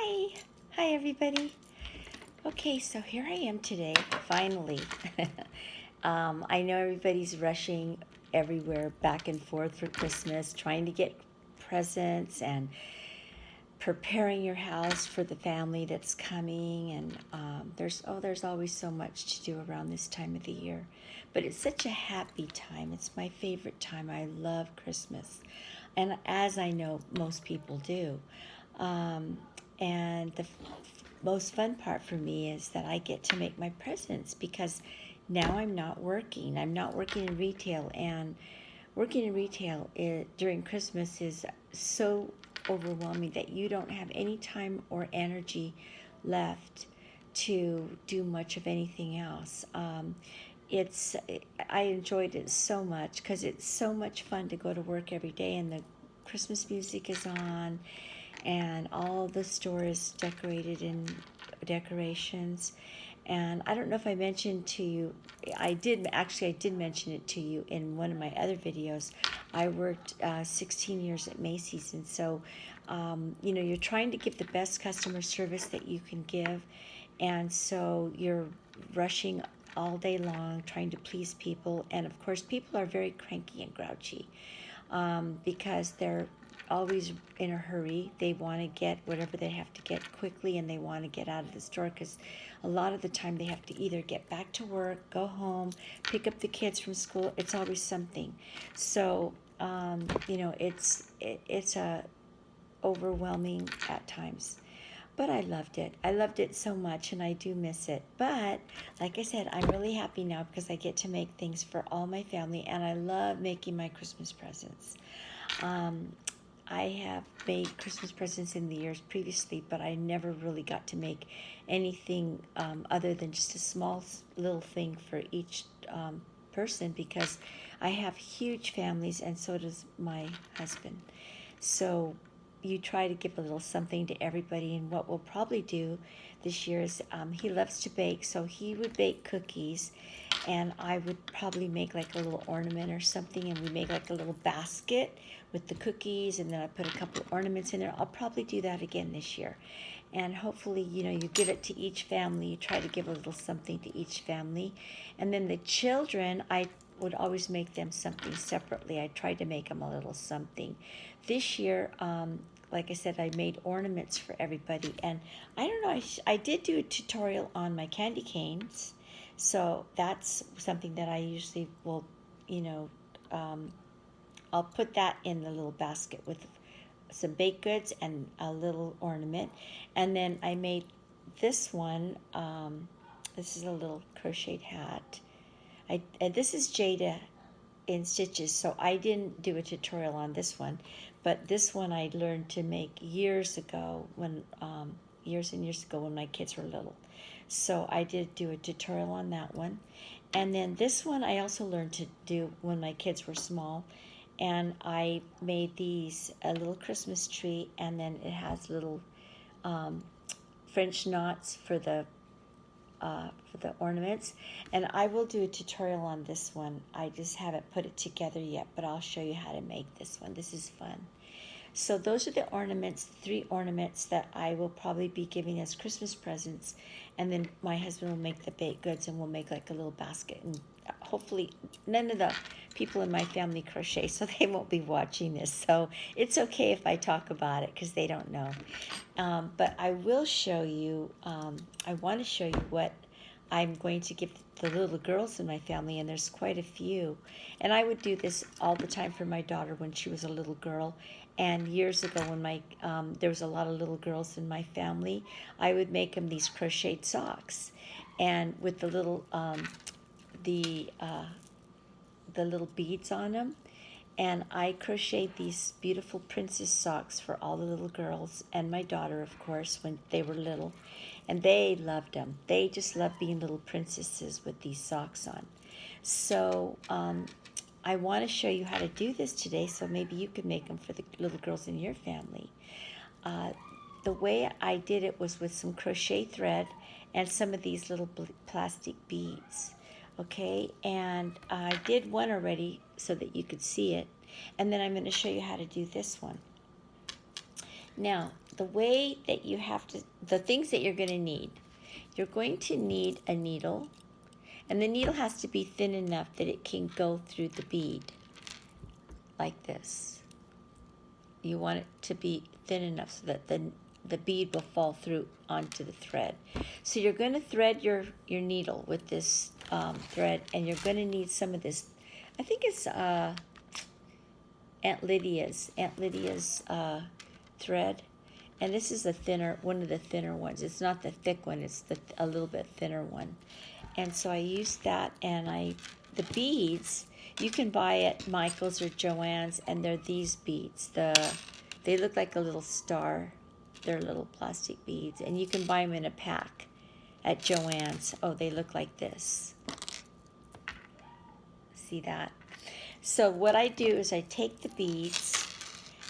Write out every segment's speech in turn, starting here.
Hi. Hi, everybody. Okay, so here I am today, finally. I know everybody's rushing everywhere back and forth for Christmas, trying to get presents and preparing your house for the family that's coming. And there's always so much to do around this time of the year. But it's such a happy time. It's my favorite time. I love Christmas. And as I know most people do. Um, and the most fun part for me is that I get to make my presents because now I'm not working. I'm not working in retail, and working in retail during Christmas is so overwhelming that you don't have any time or energy left to do much of anything else. It's I enjoyed it so much because it's so much fun to go to work every day, and the Christmas music is on, and all the store is decorated in decorations. And I don't know if I mentioned to you, I did mention it to you in one of my other videos. I worked 16 years at Macy's, and so you're trying to give the best customer service that you can give, and so you're rushing all day long trying to please people. And of course, people are very cranky and grouchy because they're always in a hurry. They want to get whatever they have to get quickly, and they want to get out of the store because a lot of the time they have to either get back to work, go home, pick up the kids from school. It's always something. So it's a overwhelming at times. But I loved it. I loved it so much, and I do miss it. But like I said, I'm really happy now because I get to make things for all my family, and I love making my Christmas presents. Um, I have made Christmas presents in the years previously, but I never really got to make anything other than just a small little thing for each person because I have huge families, and so does my husband. So you try to give a little something to everybody. And what we'll probably do this year is he loves to bake, so he would bake cookies, and I would probably make like a little ornament or something, and we make like a little basket with the cookies, and then I put a couple of ornaments in there. I'll probably do that again this year. And hopefully, you give it to each family. You try to give a little something to each family. And then the children, I would always make them something separately. I tried to make them a little something. This year, like I said, I made ornaments for everybody. And I don't know, I did do a tutorial on my candy canes. So that's something that I usually will, you know, um, I'll put that in the little basket with some baked goods and a little ornament. And then I made this one. This is a little crocheted hat. This is Jada in stitches, so I didn't do a tutorial on this one, but this one I learned to make years ago when years and years ago when my kids were little. So I did do a tutorial on that one. And then this one I also learned to do when my kids were small, and I made these a little Christmas tree, and then it has little um, French knots for the ornaments. And I will do a tutorial on this one. I just haven't put it together yet, but I'll show you how to make this one. This is fun. So those are the ornaments, 3 ornaments that I will probably be giving as Christmas presents. And then my husband will make the baked goods, and we'll make like a little basket. And hopefully none of the people in my family crochet, so they won't be watching this. So it's okay if I talk about it because they don't know. But I will show you, I want to show you what I'm going to give the little girls in my family, and there's quite a few. And I would do this all the time for my daughter when she was a little girl. And years ago, when there was a lot of little girls in my family, I would make them these crocheted socks, and with the uh, the little beads on them. And I crocheted these beautiful princess socks for all the little girls and my daughter, of course, when they were little. And they loved them. They just loved being little princesses with these socks on. So I want to show you how to do this today, so maybe you could make them for the little girls in your family. Uh, the way I did it was with some crochet thread and some of these little plastic beads. Okay, and I did one already so that you could see it, and then I'm going to show you how to do this one. Now, the way that you have to, the things that you're going to need. You're going to need a needle, and the needle has to be thin enough that it can go through the bead like this. You want it to be thin enough so that the bead will fall through onto the thread. So you're going to thread your needle with this thread, and you're going to need some of this. I think it's Aunt Lydia's thread, and this is one of the thinner ones. It's not the thick one, it's a little bit thinner one. And so I used that, and the beads you can buy at Michael's or Joann's, and they're these beads. They look like a little star. They're little plastic beads, and you can buy them in a pack at Joann's. Oh, they look like this. See that? So what I do is I take the beads,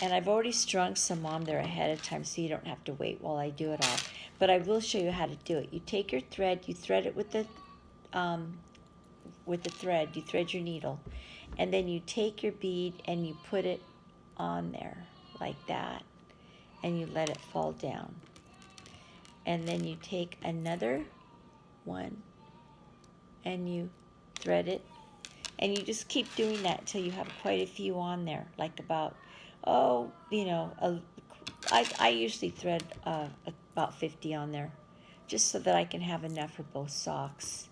and I've already strung some on there ahead of time, so you don't have to wait while I do it all. But I will show you how to do it. You take your thread, you thread it with the thread, you thread your needle, and then you take your bead and you put it on there like that, and you let it fall down. And then you take another one and you thread it, and you just keep doing that until you have quite a few on there, like about, I usually thread about 50 on there, just so that I can have enough for both socks.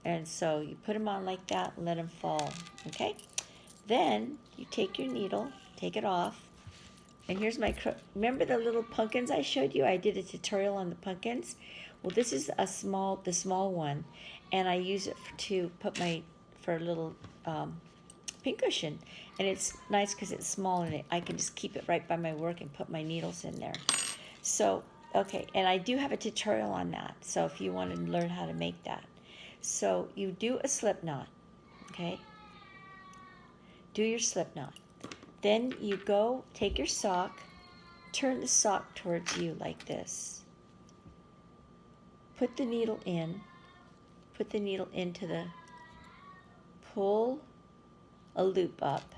And so you put them on like that, let them fall, okay? Then you take your needle, take it off, and here's remember the little pumpkins I showed you? I did a tutorial on the pumpkins. Well, this is the small one, and I use it for a little pincushion. And it's nice because it's small, and I can just keep it right by my work and put my needles in there. So, okay, and I do have a tutorial on that, so if you want to learn how to make that. So you do a slip knot, okay? Do your slip knot. Then you go, take your sock, turn the sock towards you like this. Put the needle into pull a loop up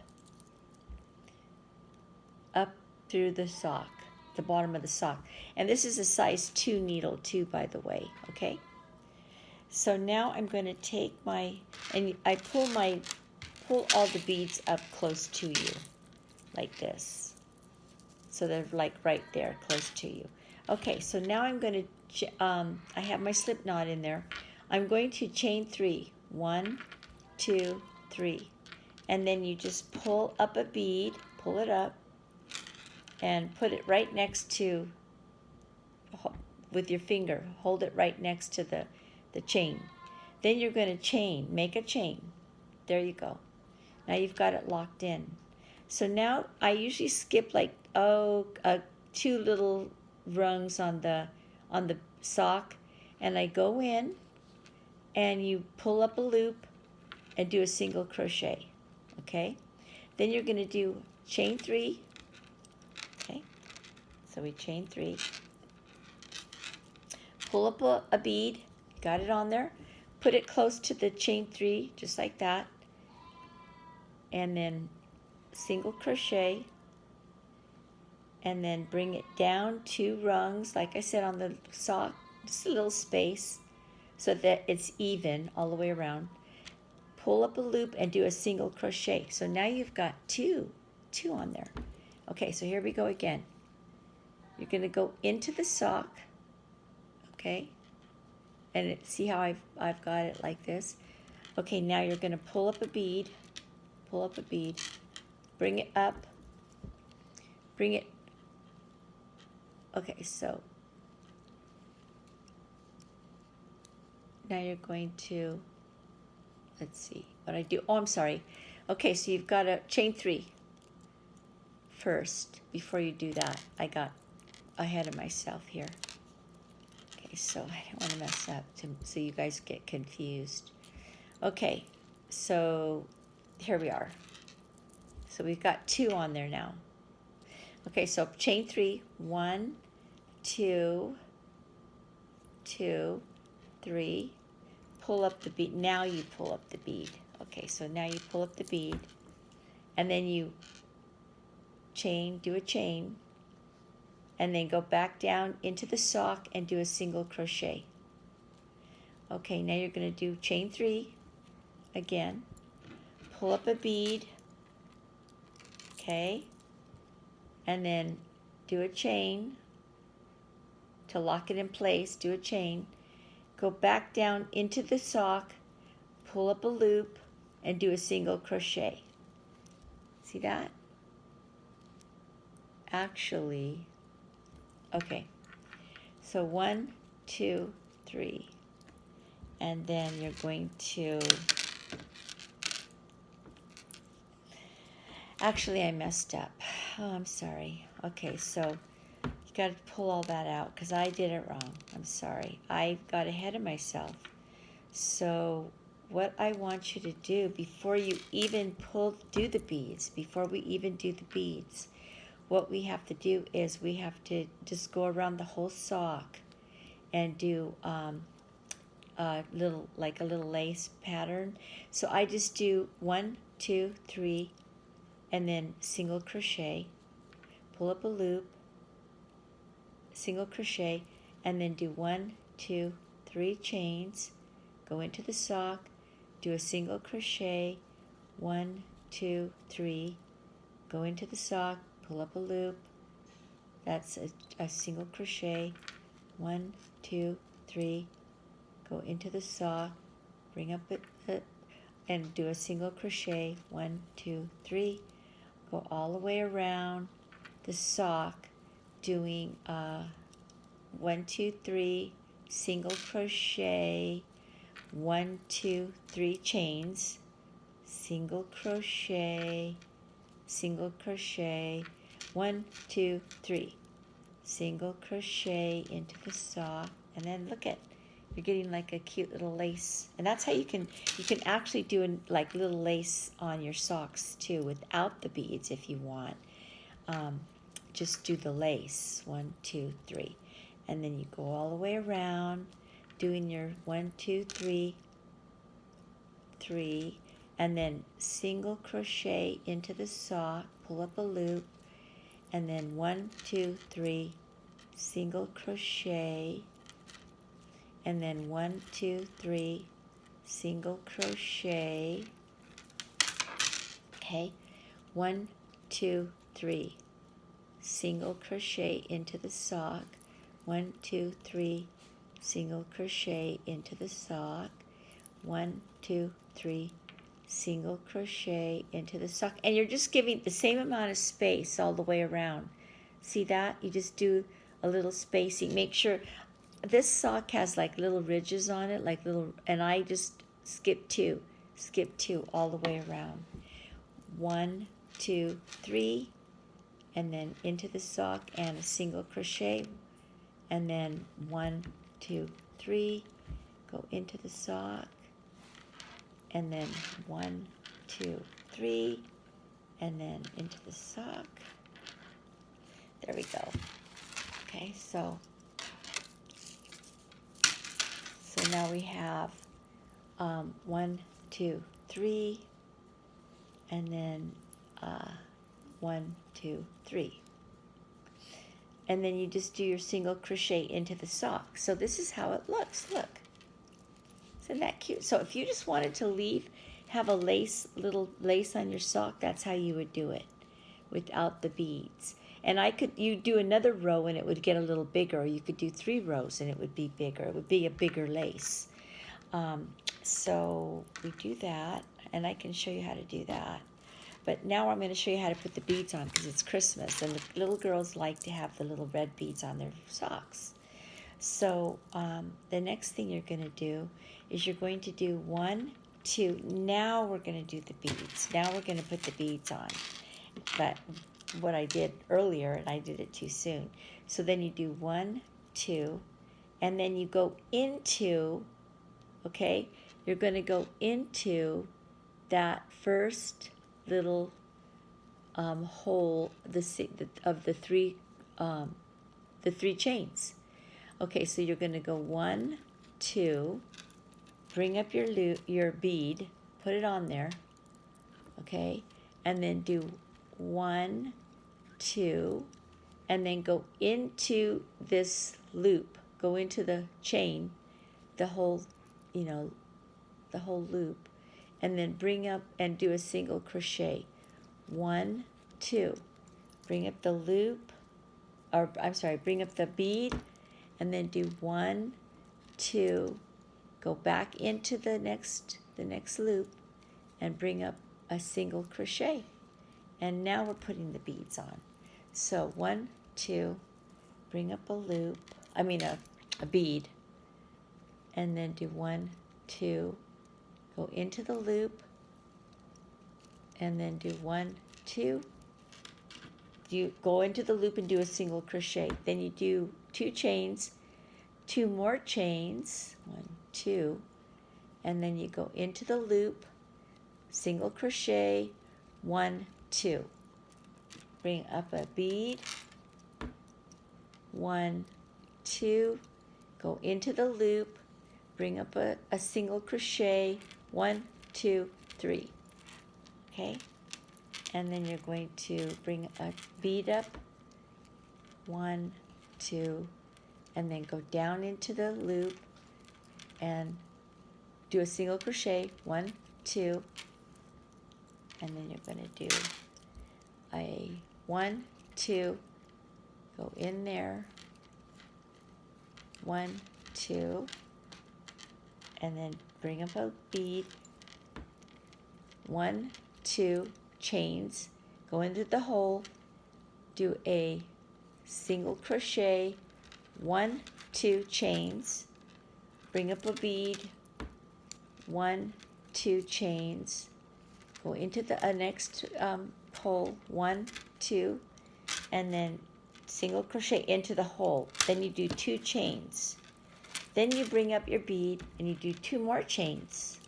through the sock, the bottom of the sock. And this is a size 2 needle too, by the way, okay? So now I'm going to take and I pull all the beads up close to you, like this. So they're like right there, close to you. Okay, so now I'm going to, I have my slip knot in there. I'm going to chain 3. 1, 2, 3. And then you just pull up a bead, pull it up, and put it right next to, with your finger, hold it right next to the chain. Then you're going to make a chain. There you go. Now you've got it locked in. So now I usually skip like 2 little rungs on the sock, and I go in and you pull up a loop and do a single crochet, okay? Then you're going to do chain 3, okay? So we chain 3, pull up a bead, got it on there, put it close to the chain 3, just like that, and then single crochet, and then bring it down 2 rungs, like I said on the sock, just a little space so that it's even all the way around. Pull up a loop and do a single crochet. So now you've got two on there. Okay, so here we go again. You're going to go into the sock, okay, and see how I've got it like this. Okay, now you're going to pull up a bead, bring it up, okay, so now you're going to, let's see what I do. Oh, I'm sorry. Okay, so you've got to chain 3 first before you do that. I got ahead of myself here. Okay, so I don't want to mess up so you guys get confused. Okay, so here we are. So we've got 2 on there now. Okay, so chain 3, 1, 2, 2, 3. Pull up the bead. Now you pull up the bead. Okay, so now you pull up the bead, and then you do a chain, and then go back down into the sock and do a single crochet. Okay, now you're going to do chain 3 again, pull up a bead, okay, and then do a chain to lock it in place, do a chain, go back down into the sock, pull up a loop, and do a single crochet. See that? Actually, okay, so 1, 2, 3, and then you're going to, actually I messed up. Oh, I'm sorry. Okay, so you got to pull all that out because I did it wrong. I'm sorry. I got ahead of myself. So what I want you to do before you even do the beads, before we even do the beads, what we have to do is we have to just go around the whole sock and do a little lace pattern. So I just do 1, 2, 3, and then single crochet, pull up a loop, single crochet, and then do 1, 2, 3 chains, go into the sock, do a single crochet, 1, 2, 3, go into the sock, pull up a loop, that's a single crochet, 1, 2, 3, go into the sock, bring up it, and do a single crochet, 1, 2, 3, go all the way around the sock, doing 1, 2, 3, single crochet, 1, 2, 3 chains, single crochet, 1, 2, 3, single crochet into the sock, and then look at, you're getting like a cute little lace. And that's how you can actually do like little lace on your socks too without the beads if you want. Just do the lace, 1, 2, 3, and then you go all the way around doing your 1, 2, 3, 3, and then single crochet into the sock, pull up a loop, and then 1, 2, 3, single crochet, and then 1, 2, 3, single crochet, okay, 1, 2, 3, single crochet into the sock, 1, 2, 3, single crochet into the sock, 1, 2, 3, single crochet into the sock, and you're just giving the same amount of space all the way around. See that? You just do a little spacing. Make sure this sock has like little ridges on it, like little, and I just skip two all the way around. 1, 2, 3, and then into the sock and a single crochet, and then 1, 2, 3, go into the sock, and then 1, 2, 3, and then into the sock. There we go. Okay, so now we have 1, 2, 3, and then 1, 2, 3. And then you just do your single crochet into the sock. So this is how it looks. Look. Isn't that cute? So if you just wanted to have a little lace on your sock, that's how you would do it without the beads. And you do another row and it would get a little bigger. Or you could do 3 rows and it would be bigger. It would be a bigger lace. So we do that, and I can show you how to do that. But now I'm going to show you how to put the beads on because it's Christmas, and the little girls like to have the little red beads on their socks. So the next thing you're going to do is you're going to do 1, 2. Now we're going to do the beads. Now we're going to put the beads on. But what I did earlier, and I did it too soon. So then you do 1, 2, and then you go into, okay, you're going to go into that first little hole of the three chains. Okay, so you're going to go 1, 2, bring up your bead, put it on there, okay, and then do 1, 2, and then go into this loop, go into the chain, the whole, you know, the whole loop, and then bring up and do a single crochet. 1, 2, bring up the loop, or I'm sorry, bring up the bead, and then do 1, 2, go back into the next loop, and bring up a single crochet. And now we're putting the beads on. So 1, 2, bring up a loop, a bead, and then do 1, 2, go into the loop, and then do 1, 2, you go into the loop and do a single crochet. Then you do 2 chains, 2 more chains, 1, 2, and then you go into the loop, single crochet, 1, 2, bring up a bead, 1, 2, go into the loop, bring up a single crochet, 1, 2, 3, okay? And then you're going to bring a bead up, 1, 2, and then go down into the loop and do a single crochet, 1, 2, and then you're going to do a 1, 2, go in there, 1, 2, and then bring up a bead, 1, 2, chains, go into the hole, do a single crochet, 1, 2, chains, bring up a bead, 1, 2, chains, go into the next hole, 1, 2, and then single crochet into the hole. Then you do 2 chains. Then you bring up your bead and you do 2 more chains.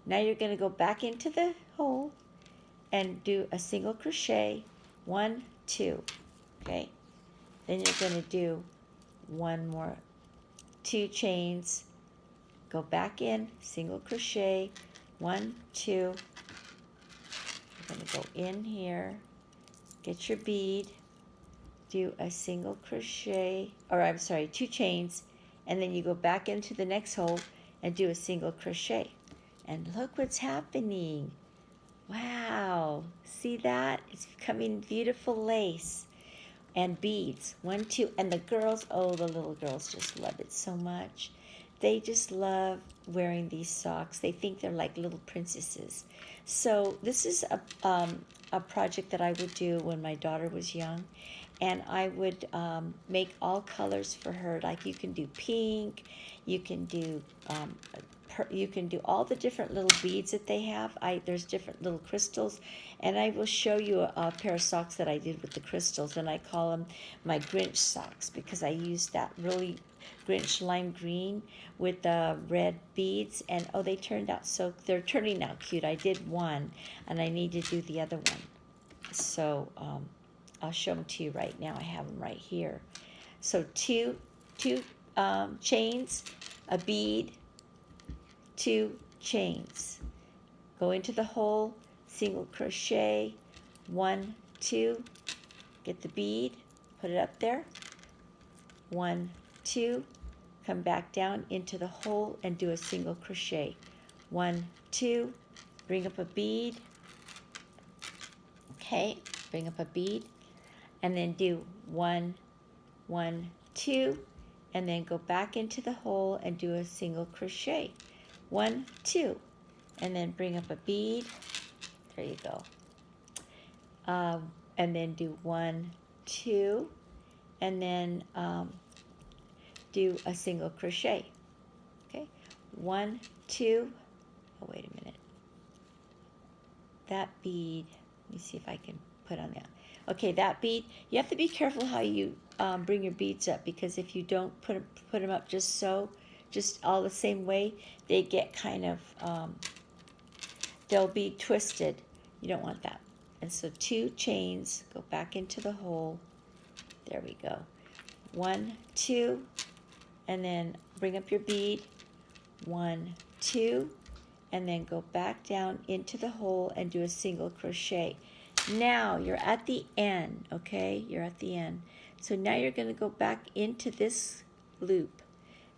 Now you're going to go back into the hole and do a single crochet, 1, 2, okay? Then you're going to do 1 more, 2 chains, go back in, single crochet, 1, 2, you're going to go in here, get your bead, do a single crochet, 2 chains, and then you go back into the next hole and do a single crochet. And look what's happening. Wow, see that? It's becoming beautiful lace and beads. 1, 2, and the girls, oh, the little girls just love it so much. They just love wearing these socks. They think they're like little princesses. So this is a project that I would do when my daughter was young, and I would make all colors for her. Like you can do pink, you can do all the different little beads that they have. There's different little crystals, and I will show you a pair of socks that I did with the crystals, and I call them my Grinch socks because I used that really Grinch lime green with the red beads, and oh, they turned out so, they're turning out cute. I did one, and I need to do the other one. So I'll show them to you right now. I have them right here. So two chains, a bead, 2 chains, go into the hole, single crochet, 1, 2, get the bead, put it up there, 1, 2, come back down into the hole and do a single crochet, 1, 2, bring up a bead, okay, bring up a bead, and then do 1, 1, 2, and then go back into the hole and do a single crochet, 1, 2, and then bring up a bead, there you go, and then do 1, 2, and then do a single crochet, okay, 1, 2, oh wait a minute, that bead, let me see if I can put on that, okay, that bead, you have to be careful how you bring your beads up, because if you don't put them up just all the same way, they get kind of, they'll be twisted. You don't want that. And so 2 chains, go back into the hole. There we go. 1, 2, and then bring up your bead. 1, 2, and then go back down into the hole and do a single crochet. Now you're at the end, okay? You're at the end. So now you're going to go back into this loop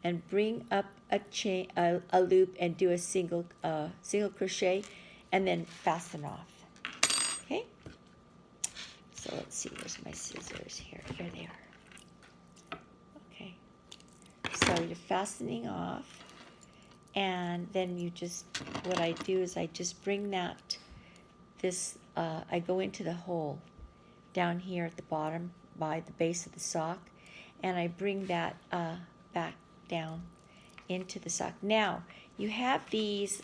and bring up a chain, a loop, and do a single crochet, and then fasten off. Okay. So let's see. Where's my scissors? Here they are. Okay. So you're fastening off, and then you just, what I do is I just bring that, I go into the hole down here at the bottom by the base of the sock, and I bring that back down into the sock. Now you have these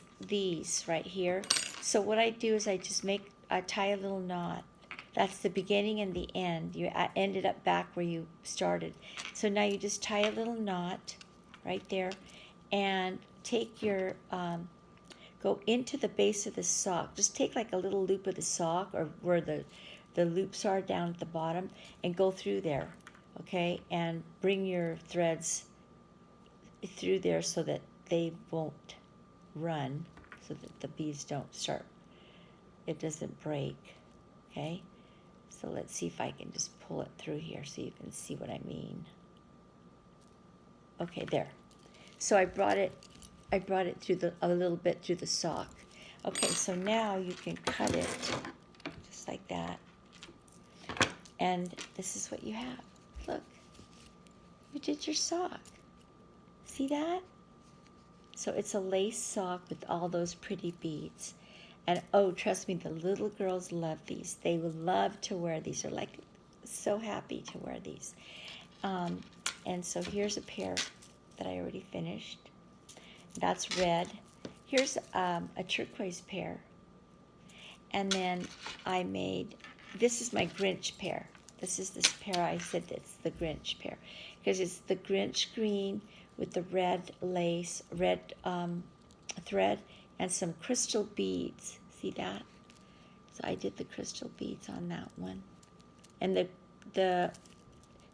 right here. So what I do is I tie a little knot. That's the beginning and the end. You ended up back where you started. So now you just tie a little knot right there, and take your go into the base of the sock. Just take like a little loop of the sock, or where the loops are down at the bottom, and go through there, okay? And bring your threads through there so that they won't run, so that the beads don't start, it doesn't break, okay? So let's see if I can just pull it through here so you can see what I mean. Okay, there. So I brought it through a little bit through the sock. Okay, so now you can cut it just like that. And this is what you have. Look, you did your sock. See that? So it's a lace sock with all those pretty beads. And oh, trust me, the little girls love these. They will love to wear these. They're like so happy to wear these. And so here's a pair that I already finished. That's red. Here's a turquoise pair. And then I made, this is my Grinch pair. This is this pair, I said it's the Grinch pair, because it's the Grinch green with the red lace, red thread, and some crystal beads. See that? So I did the crystal beads on that one. And the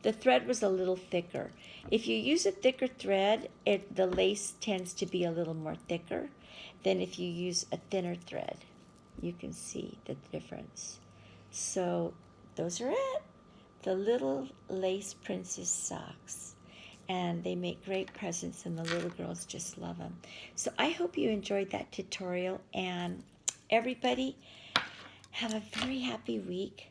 thread was a little thicker. If you use a thicker thread, the lace tends to be a little more thicker than if you use a thinner thread. You can see the difference. So those are it. The little lace princess socks. And they make great presents, and the little girls just love them. So I hope you enjoyed that tutorial, and everybody have a very happy week,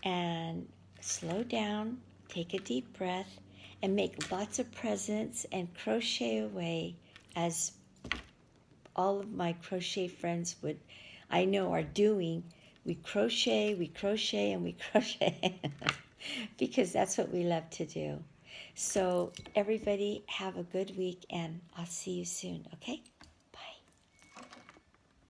and slow down, take a deep breath, and make lots of presents and crochet away, as all of my crochet friends I know are doing. We crochet, and we crochet because that's what we love to do. So everybody have a good week, and I'll see you soon, okay?